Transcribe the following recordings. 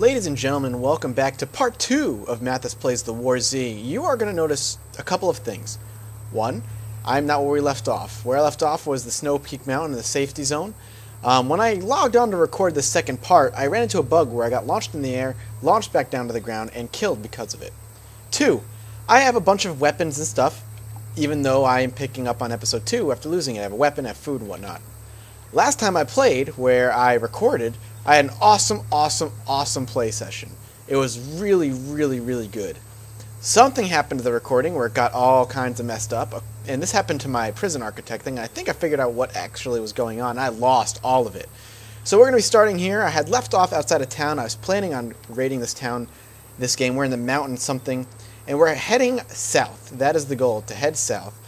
Ladies and gentlemen, welcome back to part 2 of Mathis Plays the War Z. You are going to notice a couple of things. One, I'm not where we left off. Where I left off was the Snow Peak Mountain in the safety zone. When I logged on to record the second part, I ran into a bug where I got launched in the air, launched back down to the ground, and killed because of it. 2, I have a bunch of weapons and stuff, even though I am picking up on episode 2 after losing it. I have a weapon, I have food, and whatnot. Last time I played, where I recorded, I had an awesome play session. It was really good. Something happened to the recording where it got all kinds of messed up, and this happened to my prison architect thing, and I think I figured out what actually was going on. I lost all of it. So we're going to be starting here. I had left off outside of town. I was planning on raiding this town, this game. We're in the mountain something, and we're heading south. That is the goal, to head south.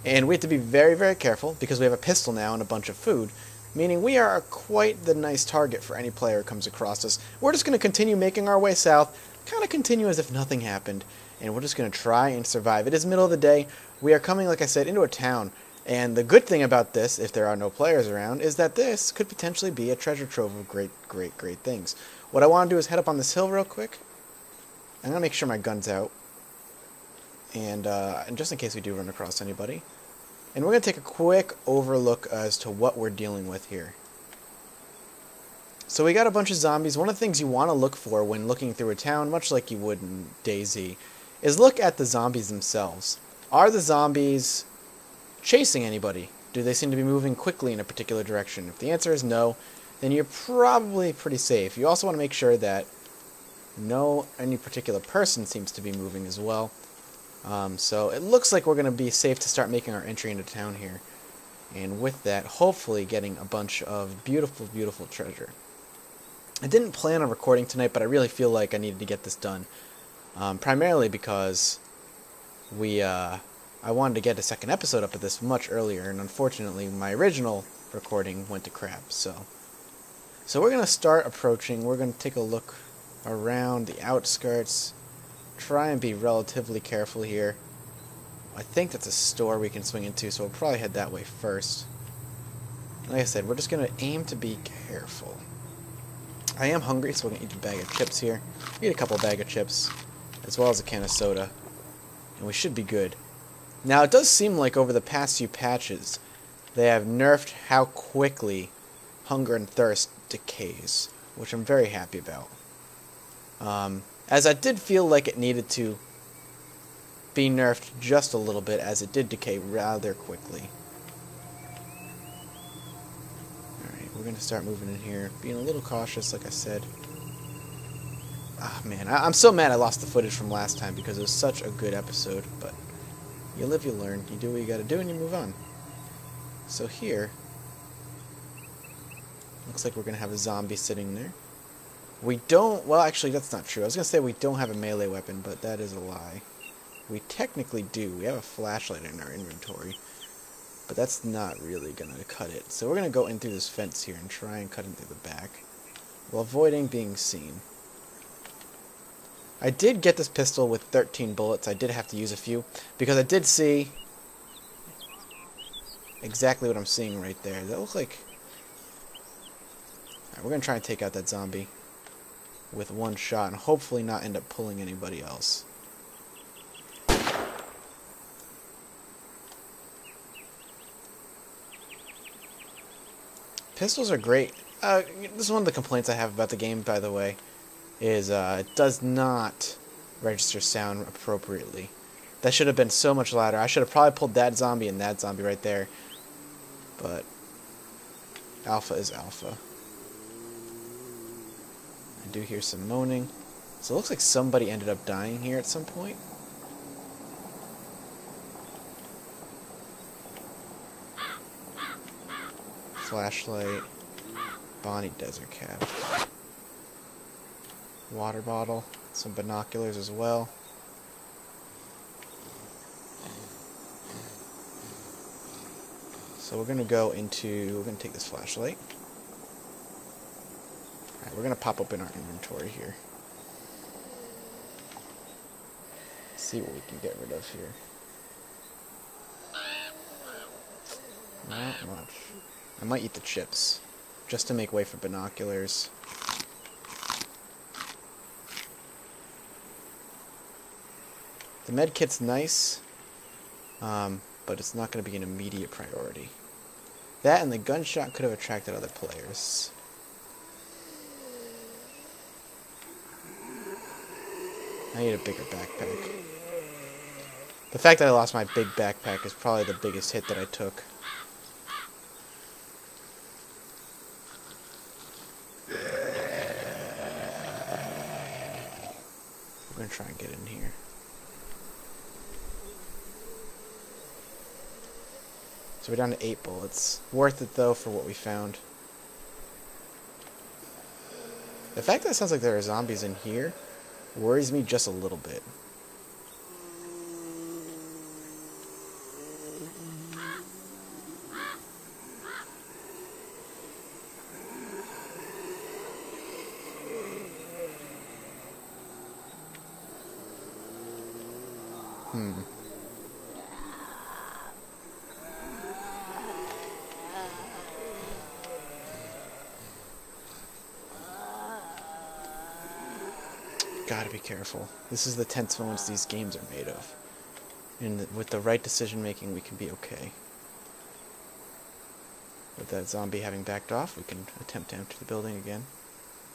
And we have to be very careful, because we have a pistol now and a bunch of food. Meaning we are quite the nice target for any player who comes across us. We're just going to continue making our way south, kind of continue as if nothing happened, and we're just going to try and survive. It is middle of the day. We are coming, like I said, into a town, and the good thing about this, if there are no players around, is that this could potentially be a treasure trove of great things. What I want to do is head up on this hill real quick. I'm going to make sure my gun's out, and just in case we do run across anybody. And we're going to take a quick overlook as to what we're dealing with here. So we got a bunch of zombies. One of the things you want to look for when looking through a town, much like you would in DayZ, is look at the zombies themselves. Are the zombies chasing anybody? Do they seem to be moving quickly in a particular direction? If the answer is no, then you're probably pretty safe. You also want to make sure that any particular person seems to be moving as well. So it looks like we're going to be safe to start making our entry into town here. And with that, hopefully getting a bunch of beautiful treasure. I didn't plan on recording tonight, but I really feel like I needed to get this done. Primarily because I wanted to get a second episode up of this much earlier, and unfortunately my original recording went to crap. So we're going to start approaching. We're going to take a look around the outskirts. Try and be relatively careful here. I think that's a store we can swing into, so we'll probably head that way first. Like I said, we're just going to aim to be careful. I am hungry, so we're going to eat a bag of chips here. Eat a couple bag of chips, as well as a can of soda. And we should be good. Now, it does seem like over the past few patches, they have nerfed how quickly hunger and thirst decays, which I'm very happy about. As I did feel like it needed to be nerfed just a little bit, as it did decay rather quickly. Alright, we're going to start moving in here, being a little cautious, like I said. Ah, man, I'm so mad I lost the footage from last time, because it was such a good episode, but you live, you learn. You do what you gotta do, and you move on. So here, looks like we're going to have a zombie sitting there. We don't, well actually that's not true. I was going to say we don't have a melee weapon, but that is a lie. We technically do. We have a flashlight in our inventory, but that's not really going to cut it. So we're going to go in through this fence here and try and cut in through the back, while avoiding being seen. I did get this pistol with 13 bullets. I did have to use a few, because I did see exactly what I'm seeing right there. That looks like... Alright, we're going to try and take out that zombie with one shot, and hopefully not end up pulling anybody else. Pistols are great. This is one of the complaints I have about the game, by the way, is it does not register sound appropriately. That should have been so much louder. I should have probably pulled that zombie and that zombie right there, but alpha is alpha. I do hear some moaning. So it looks like somebody ended up dying here at some point. Flashlight. Bonnie Desert Cat. Water bottle. Some binoculars as well. So we're going to take this flashlight. Alright, we're going to pop open our inventory here. See what we can get rid of here. Not much. I might eat the chips, just to make way for binoculars. The med kit's nice, but it's not going to be an immediate priority. That and the gunshot could have attracted other players. I need a bigger backpack. The fact that I lost my big backpack is probably the biggest hit that I took. We're going to try and get in here. So we're down to 8 bullets. Worth it, though, for what we found. The fact that it sounds like there are zombies in here worries me just a little bit. Gotta be careful. This is the tense moments these games are made of. And with the right decision making, we can be okay. With that zombie having backed off, we can attempt to enter the building again.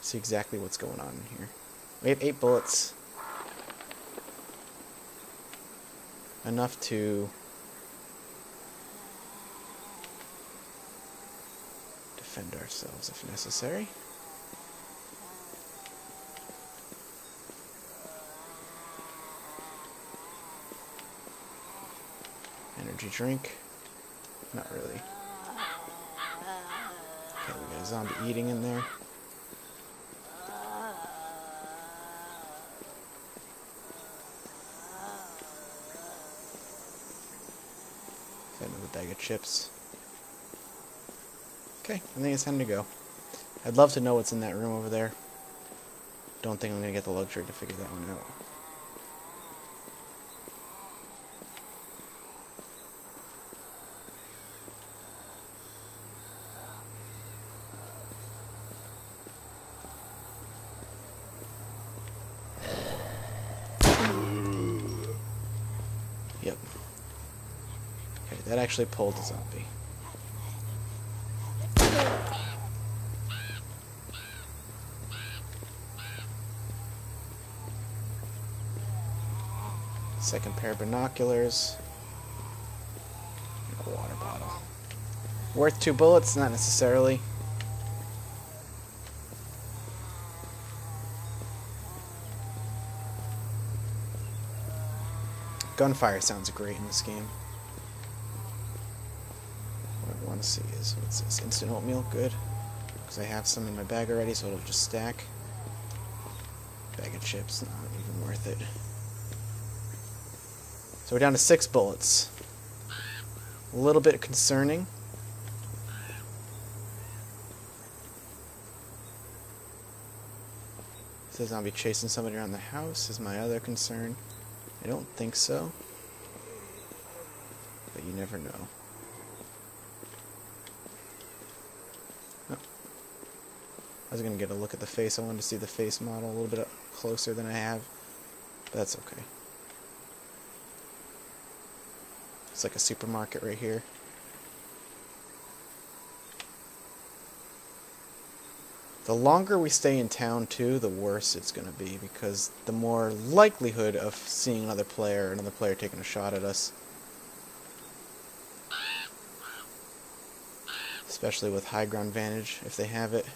See exactly what's going on in here. We have 8 bullets. Enough to defend ourselves if necessary. Energy drink. Not really. Okay, we got a zombie eating in there. Another bag of chips. Okay, I think it's time to go. I'd love to know what's in that room over there. Don't think I'm going to get the luxury to figure that one out. Yep. Okay, that actually pulled the zombie. Second pair of binoculars. And a water bottle. Worth 2 bullets? Not necessarily. Gunfire sounds great in this game. What I want to see is, what's this? Instant oatmeal? Good. Because I have some in my bag already, so it'll just stack. Bag of chips, not even worth it. So we're down to 6 bullets. A little bit concerning. Is the zombie chasing somebody around the house? Is my other concern. I don't think so. But you never know. Oh. I was going to get a look at the face. I wanted to see the face model a little bit closer than I have. But that's okay. It's like a supermarket right here. The longer we stay in town, too, the worse it's going to be, because the more likelihood of seeing another player taking a shot at us. Especially with high ground vantage, if they have it.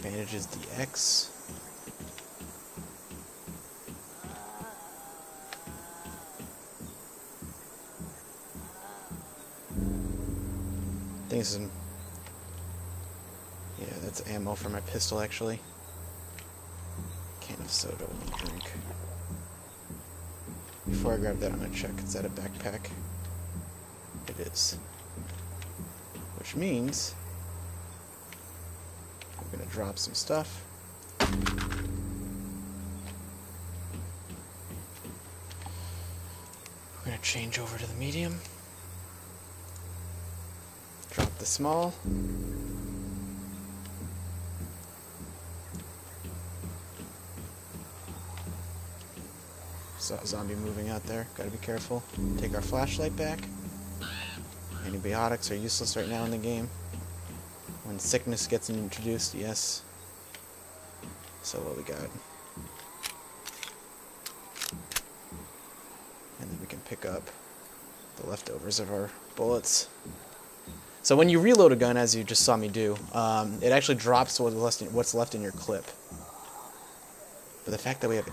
Bandages DX. I think this is... Yeah, that's ammo for my pistol, actually. Can of soda won't drink. Before I grab that, I'm going to check. Is that a backpack? It is. Which means... I'm going to drop some stuff. We're gonna change over to the medium. Drop the small. Saw a zombie moving out there. Gotta be careful. Take our flashlight back. Antibiotics are useless right now in the game. When sickness gets introduced, yes. So what we got? And then we can pick up the leftovers of our bullets. So when you reload a gun, as you just saw me do, it actually drops what's left in your clip. But the fact that we have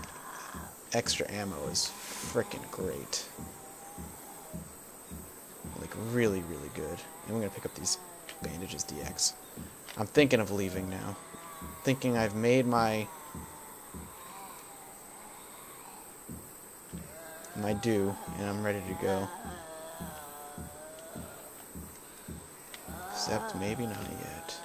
extra ammo is freaking great. Like, really, really good. And we're gonna pick up these bandages DX. I'm thinking of leaving now. Thinking I've made my due, and I'm ready to go. Except maybe not yet.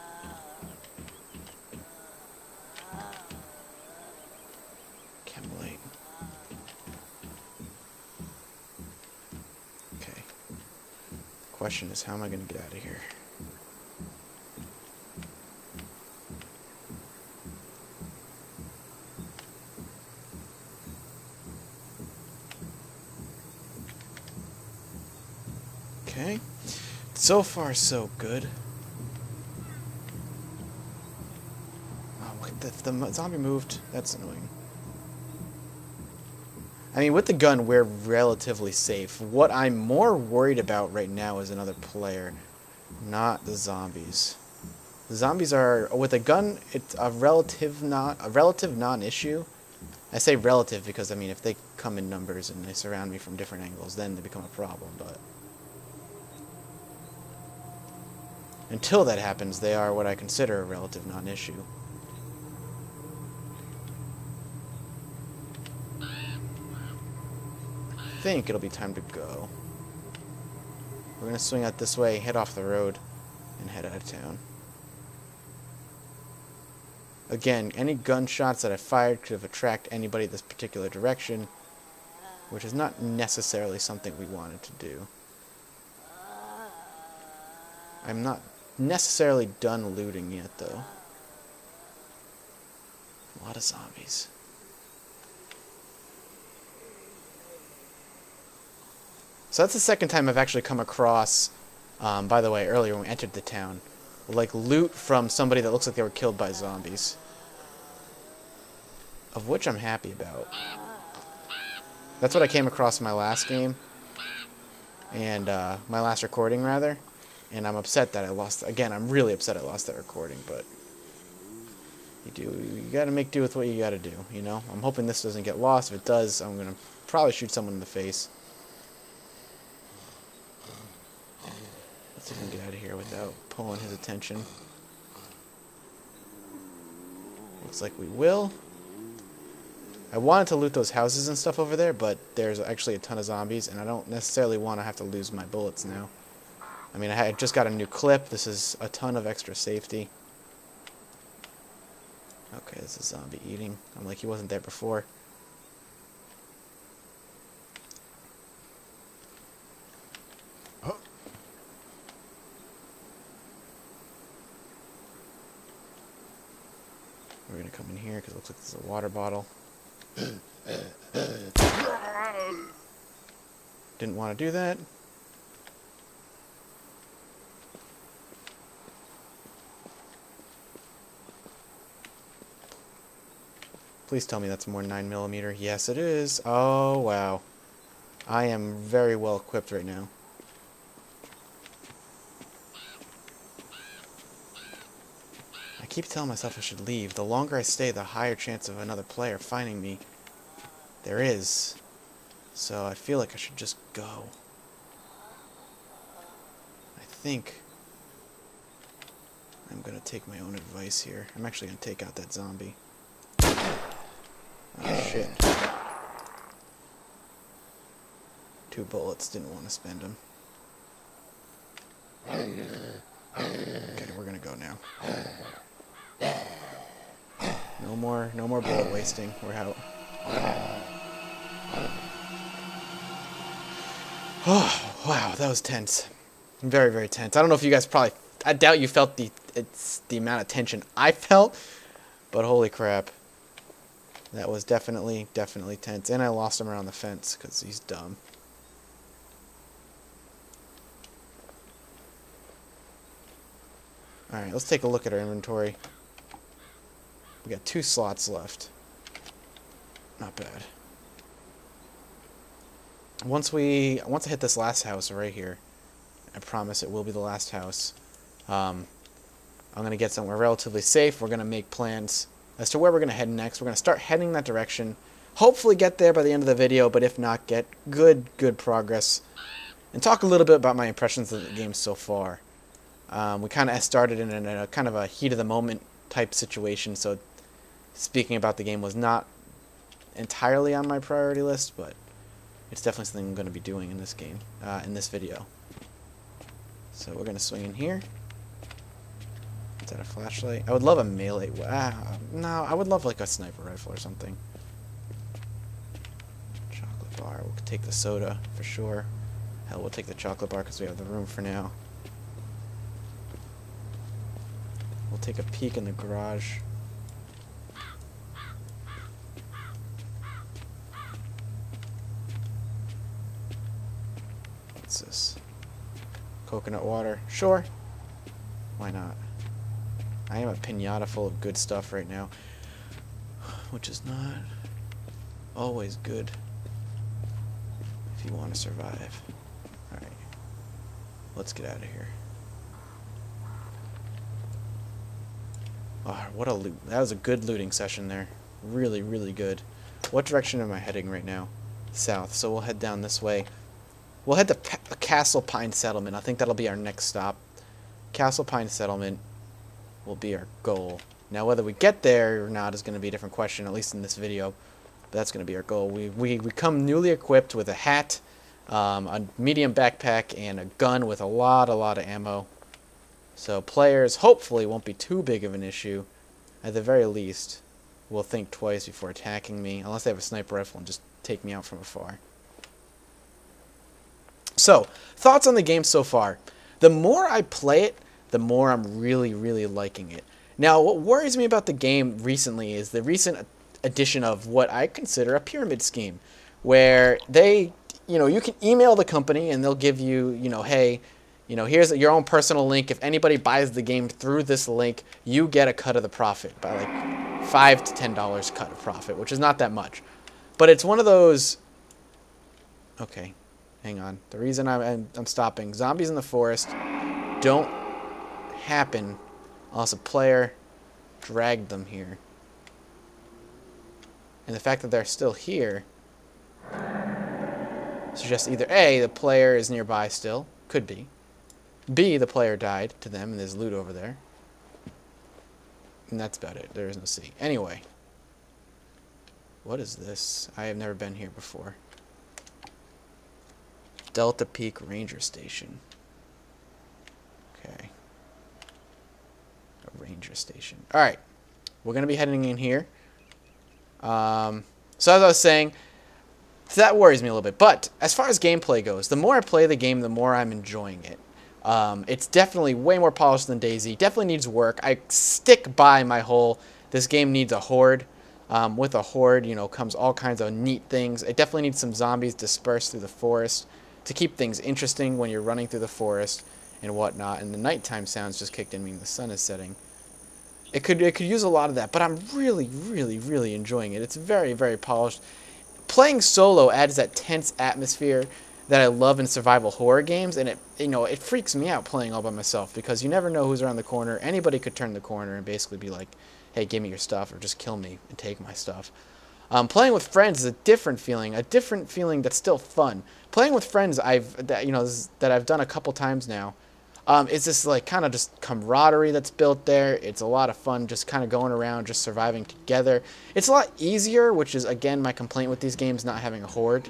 Chemlate. Okay. Question is, how am I going to get out of here? Okay. So far, so good. Oh, the zombie moved. That's annoying. I mean, with the gun, we're relatively safe. What I'm more worried about right now is another player, not the zombies. The zombies are, with a gun, it's a relative non-issue. I say relative because, I mean, if they come in numbers and they surround me from different angles, then they become a problem, but until that happens, they are what I consider a relative non-issue. I think it'll be time to go. We're going to swing out this way, head off the road, and head out of town. Again, any gunshots that I fired could have attracted anybody this particular direction, which is not necessarily something we wanted to do. I'm not necessarily done looting yet, though. A lot of zombies. So that's the second time I've actually come across, by the way, earlier when we entered the town, like loot from somebody that looks like they were killed by zombies. Of which I'm happy about. That's what I came across in my last game. And, my last recording, rather. And I'm upset that I lost, again, I'm really upset I lost that recording, but you gotta make do with what you gotta do, you know? I'm hoping this doesn't get lost. If it does, I'm gonna probably shoot someone in the face. Let's see if we can get out of here without pulling his attention. Looks like we will. I wanted to loot those houses and stuff over there, but there's actually a ton of zombies, and I don't necessarily want to have to lose my bullets now. I mean, I just got a new clip. This is a ton of extra safety. Okay, this is zombie eating. I'm like, he wasn't there before. We're going to come in here because it looks like there's a water bottle. Didn't want to do that. Please tell me that's more 9mm. Yes, it is. Oh, wow. I am very well equipped right now. I keep telling myself I should leave. The longer I stay, the higher chance of another player finding me there is. So I feel like I should just go. I think I'm going to take my own advice here. I'm actually going to take out that zombie. Oh, shit. 2 bullets, didn't want to spend them. Okay, we're gonna go now. No more bullet wasting. We're out. Oh, wow, that was tense. Very, very tense. I don't know if you guys probably... I doubt you felt the amount of tension I felt, but holy crap. That was definitely tense. And I lost him around the fence because he's dumb. Alright, let's take a look at our inventory. We got 2 slots left. Not bad. Once I hit this last house right here, I promise it will be the last house, I'm going to get somewhere relatively safe. We're going to make plans as to where we're going to head next. We're going to start heading that direction. Hopefully get there by the end of the video, but if not, get good progress. And talk a little bit about my impressions of the game so far. We kind of started in a kind of a heat-of-the-moment type situation, so speaking about the game was not entirely on my priority list, but it's definitely something I'm going to be doing in this game, in this video. So we're going to swing in here. Is that a flashlight? I would love a melee. No, I would love like a sniper rifle or something. Chocolate bar. We'll take the soda for sure. Hell, we'll take the chocolate bar because we have the room for now. We'll take a peek in the garage. What's this? Coconut water. Sure. Why not? I am a piñata full of good stuff right now, which is not always good if you want to survive. Alright. Let's get out of here. Oh, what a loot. That was a good looting session there. Really, really good. What direction am I heading right now? South. So we'll head down this way. We'll head to Castle Pine Settlement. I think that'll be our next stop. Castle Pine Settlement will be our goal. Now, whether we get there or not is going to be a different question, at least in this video. But that's going to be our goal. We come newly equipped with a hat, a medium backpack, and a gun with a lot of ammo. So players hopefully won't be too big of an issue. At the very least, will think twice before attacking me, unless they have a sniper rifle and just take me out from afar. So, thoughts on the game so far. The more I play it, the more I'm really liking it. Now, what worries me about the game recently is the recent addition of what I consider a pyramid scheme, where they, you can email the company and they'll give you, hey, here's your own personal link. If anybody buys the game through this link, you get a cut of the profit by like $5 to $10 cut of profit, which is not that much. But it's one of those... Okay, hang on. The reason I'm stopping, zombies in the forest don't happen unless a player dragged them here. And the fact that they're still here suggests either A, the player is nearby still, could be. B, the player died to them and there's loot over there. And that's about it. There is no C. Anyway. What is this? I have never been here before. Delta Peak Ranger Station. Okay. A ranger station. Alright. We're going to be heading in here. So as I was saying, that worries me a little bit. But as far as gameplay goes, the more I play the game, the more I'm enjoying it. It's definitely way more polished than DayZ. Definitely needs work. I stick by my whole, this game needs a horde. With a horde, comes all kinds of neat things. It definitely needs some zombies dispersed through the forest to keep things interesting when you're running through the forest and whatnot. And the nighttime sounds just kicked in, meaning the sun is setting. It could use a lot of that, but I'm really enjoying it. It's very polished. Playing solo adds that tense atmosphere that I love in survival horror games, and it freaks me out playing all by myself because you never know who's around the corner. Anybody could turn the corner and basically be like, hey, give me your stuff, or just kill me and take my stuff. Playing with friends is a different feeling that's still fun. Playing with friends that I've done a couple times now, it's this like kind of just camaraderie that's built there. It's a lot of fun just kind of going around, just surviving together. It's a lot easier, which is again my complaint with these games not having a horde.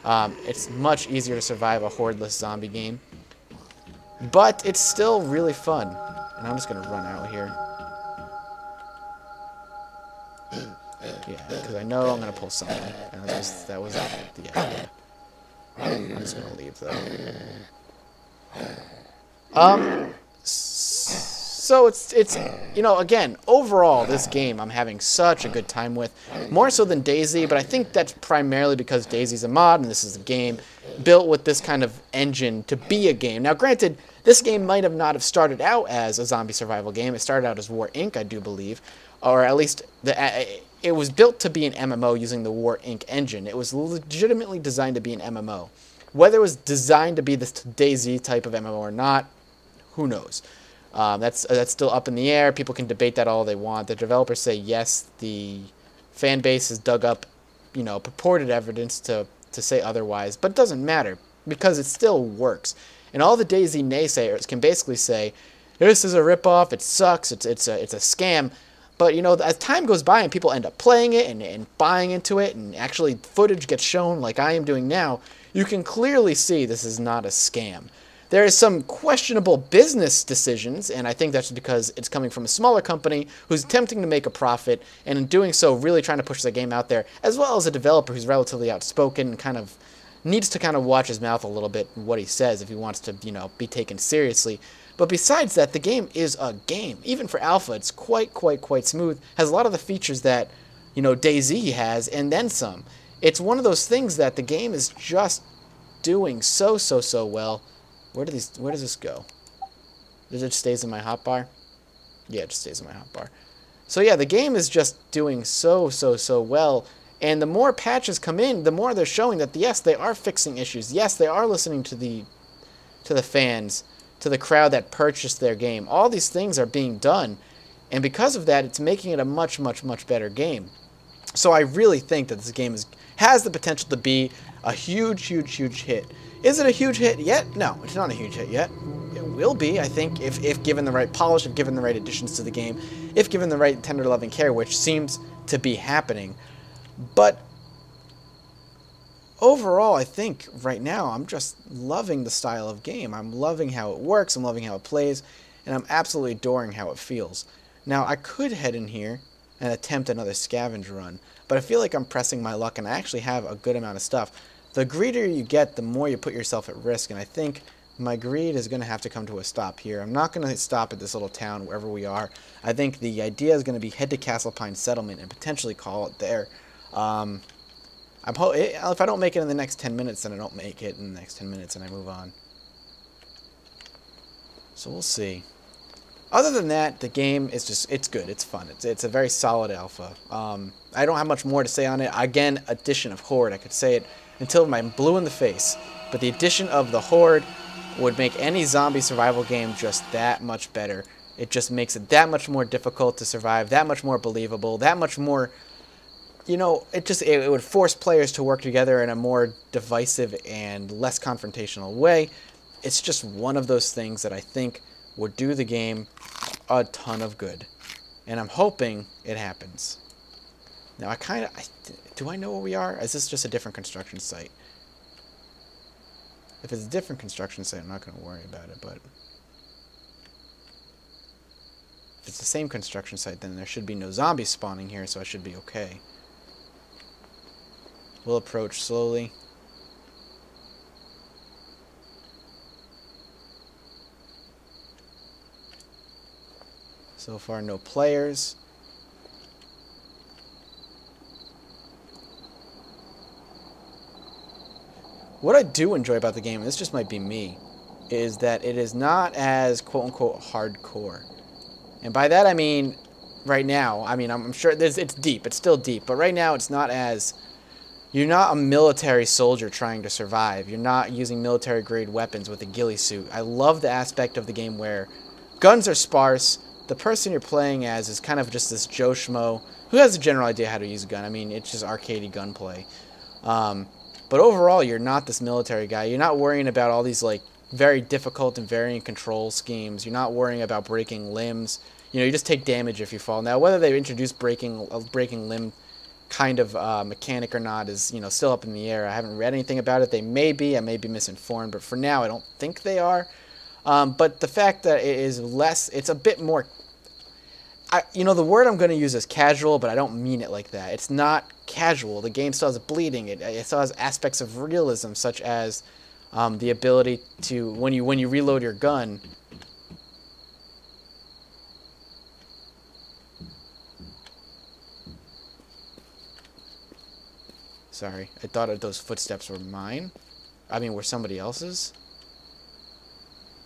It's much easier to survive a hordeless zombie game, but it's still really fun. And I'm just gonna run out here. Yeah, because I know I'm gonna pull something. And that was the idea. I'm just gonna leave though. So it's you know, again, overall this game I'm having such a good time with, more so than DayZ, but I think that's primarily because DayZ's a mod and this is a game built with this kind of engine to be a game. Now granted, this game might have not have started out as a zombie survival game. It started out as War Inc., I do believe, or at least it was built to be an MMO using the War Inc. engine. It was legitimately designed to be an MMO. Whether it was designed to be this DayZ type of MMO or not, who knows? That's still up in the air. People can debate that all they want. The developers say yes. The fan base has dug up, you know, purported evidence to say otherwise, but it doesn't matter because it still works. And all the DayZ naysayers can basically say, "This is a ripoff. It sucks. It's a scam." But you know, as time goes by and people end up playing it and buying into it, and actually footage gets shown like I am doing now, you can clearly see this is not a scam. There is some questionable business decisions, and I think that's because it's coming from a smaller company who's attempting to make a profit, and in doing so really trying to push the game out there, as well as a developer who's relatively outspoken and kind of needs to kind of watch his mouth a little bit and what he says if he wants to, you know, be taken seriously. But besides that, the game is a game. Even for alpha, it's quite smooth. Has a lot of the features that, you know, DayZ has, and then some. It's one of those things that the game is just doing so well. Where does this go? Does it just stays in my hotbar? Yeah, it just stays in my hotbar. So yeah, the game is just doing so well. And the more patches come in, the more they're showing that yes, they are fixing issues. Yes, they are listening to the fans, to the crowd that purchased their game. All these things are being done, and because of that, it's making it a much better game. So I really think that this game has the potential to be a huge hit. Is it a huge hit yet? No, it's not a huge hit yet. It will be, I think, if given the right polish, if given the right additions to the game, if given the right tender loving care, which seems to be happening. But overall, I think right now I'm just loving the style of game. I'm loving how it works, I'm loving how it plays, and I'm absolutely adoring how it feels. Now, I could head in here and attempt another scavenge run, but I feel like I'm pressing my luck, and I actually have a good amount of stuff. The greedier you get, the more you put yourself at risk, and I think my greed is going to have to come to a stop here. I'm not going to stop at this little town wherever we are. I think the idea is going to be head to Castle Pine Settlement and potentially call it there. If I don't make it in the next 10 minutes, then I don't make it in the next 10 minutes and I move on. So we'll see. Other than that, the game is just, it's good, it's fun. It's a very solid alpha. I don't have much more to say on it. Again, addition of Horde, I could say it until I'm blue in the face. But the addition of the Horde would make any zombie survival game just that much better. It just makes it that much more difficult to survive, that much more believable, that much more, you know, it would force players to work together in a more divisive and less confrontational way. It's just one of those things that I think would do the game a ton of good. And I'm hoping it happens. Now, do I know where we are? Is this just a different construction site? If it's a different construction site, I'm not going to worry about it, but if it's the same construction site, then there should be no zombies spawning here, so I should be okay. We'll approach slowly. So far, no players. What I do enjoy about the game, and this just might be me, is that it is not as quote-unquote hardcore. And by that I mean, right now, I'm sure it's deep, it's still deep, but right now it's not as, you're not a military soldier trying to survive. You're not using military-grade weapons with a ghillie suit. I love the aspect of the game where guns are sparse, the person you're playing as is kind of just this Joe Schmo who has a general idea how to use a gun. I mean, it's just arcadey gunplay. But overall, you're not this military guy. You're not worrying about all these like very difficult and varying control schemes. You're not worrying about breaking limbs. You know, you just take damage if you fall. Now, whether they introduce breaking limb kind of mechanic or not is, you know, still up in the air. I haven't read anything about it. They may be. I may be misinformed, but for now, I don't think they are. But the fact that it is less, it's a bit more, the word I'm going to use is casual, but I don't mean it like that. It's not casual. The game still has bleeding. It still has aspects of realism, such as the ability to, when you reload your gun, sorry, I thought those footsteps were mine. I mean, were somebody else's.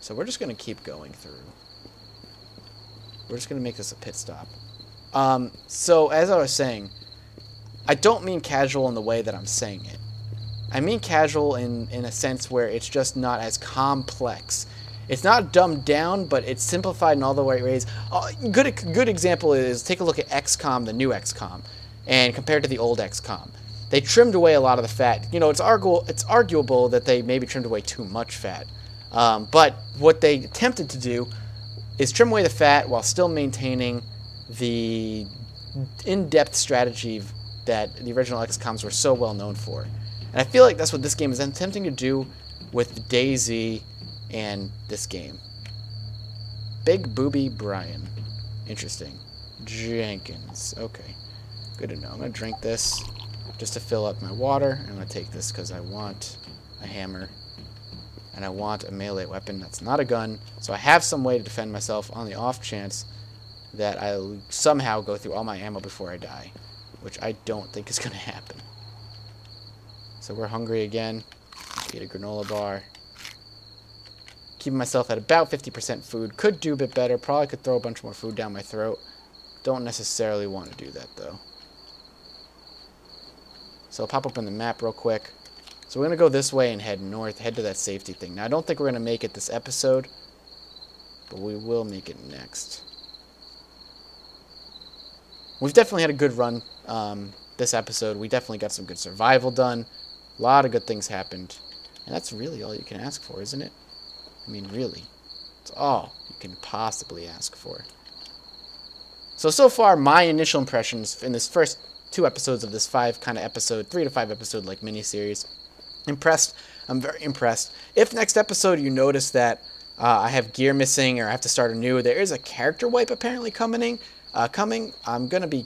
So we're just going to keep going through. We're just going to make this a pit stop. So, as I was saying, I don't mean casual in the way that I'm saying it. I mean casual in a sense where it's just not as complex. It's not dumbed down, but it's simplified in all the right ways. Good example is, take a look at XCOM, the new XCOM, and compared to the old XCOM. They trimmed away a lot of the fat. You know, it's arguable that they maybe trimmed away too much fat. But what they attempted to do is trim away the fat while still maintaining the in-depth strategy that the original XCOMs were so well known for. And I feel like that's what this game is attempting to do with DayZ and this game. Big Booby Brian. Interesting. Jenkins. Okay. Good to know. I'm going to drink this just to fill up my water. I'm going to take this because I want a hammer. And I want a melee weapon that's not a gun, so I have some way to defend myself on the off chance that I'll somehow go through all my ammo before I die, which I don't think is going to happen. So we're hungry again. Eat a granola bar. Keeping myself at about 50% food. Could do a bit better. Probably could throw a bunch more food down my throat. Don't necessarily want to do that, though. So I'll pop open the map real quick. So we're going to go this way and head north, head to that safety thing. Now, I don't think we're going to make it this episode, but we will make it next. We've definitely had a good run this episode. We definitely got some good survival done. A lot of good things happened. And that's really all you can ask for, isn't it? I mean, really. It's all you can possibly ask for. So far, my initial impressions in this first 2 episodes of this 3 to 5 episode like mini-series. Impressed. I'm very impressed. If next episode you notice that I have gear missing or I have to start anew, there is a character wipe apparently coming. I'm going to be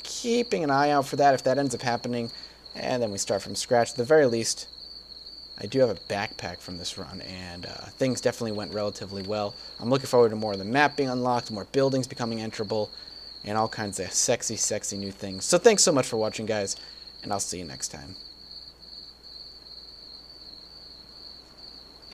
keeping an eye out for that if that ends up happening. And then we start from scratch. At the very least, I do have a backpack from this run, and things definitely went relatively well. I'm looking forward to more of the map being unlocked, more buildings becoming enterable, and all kinds of sexy, sexy new things. So thanks so much for watching, guys, and I'll see you next time.